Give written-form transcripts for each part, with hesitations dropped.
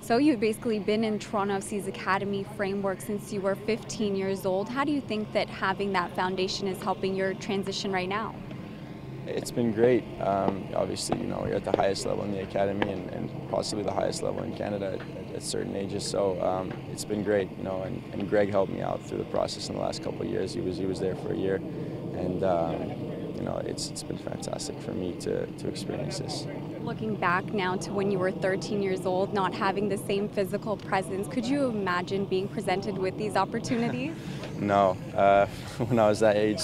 So you've basically been in Toronto FC's academy framework since you were 15 years old. How do you think that having that foundation is helping your transition right now? It's been great. Obviously, you're at the highest level in the academy and possibly the highest level in Canada at certain ages. So it's been great, and Greg helped me out through the process in the last couple of years. He was there for a year, and it's been fantastic for me to experience this. Looking back now to when you were 13 years old, not having the same physical presence, could you imagine being presented with these opportunities? No. When I was that age,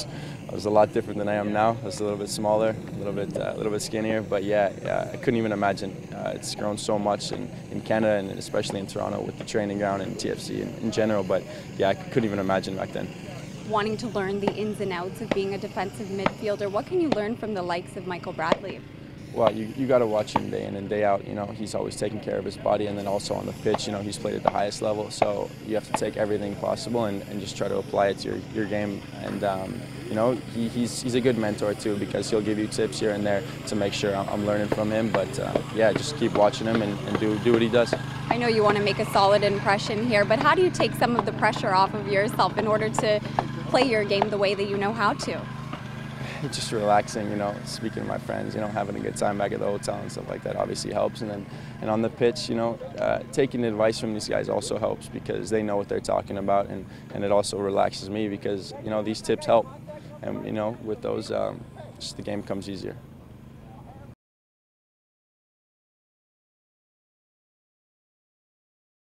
I was a lot different than I am now. I was a little bit smaller, a little bit skinnier, but yeah, I couldn't even imagine. It's grown so much in Canada and especially in Toronto with the training ground and TFC in general, but yeah, I couldn't even imagine back then. Wanting to learn the ins and outs of being a defensive midfielder, what can you learn from the likes of Michael Bradley? Well, you got to watch him day in and day out. He's always taking care of his body, and then also on the pitch, he's played at the highest level. So you have to take everything possible and just try to apply it to your game. And he's a good mentor too, because he'll give you tips here and there to make sure I'm learning from him. But yeah, just keep watching him and do what he does. I know you want to make a solid impression here, but how do you take some of the pressure off of yourself in order to play your game the way that you know how to? Just relaxing, speaking to my friends, having a good time back at the hotel and stuff like that obviously helps. And on the pitch, taking advice from these guys also helps because they know what they're talking about, and it also relaxes me because, these tips help. And, with those, just the game comes easier.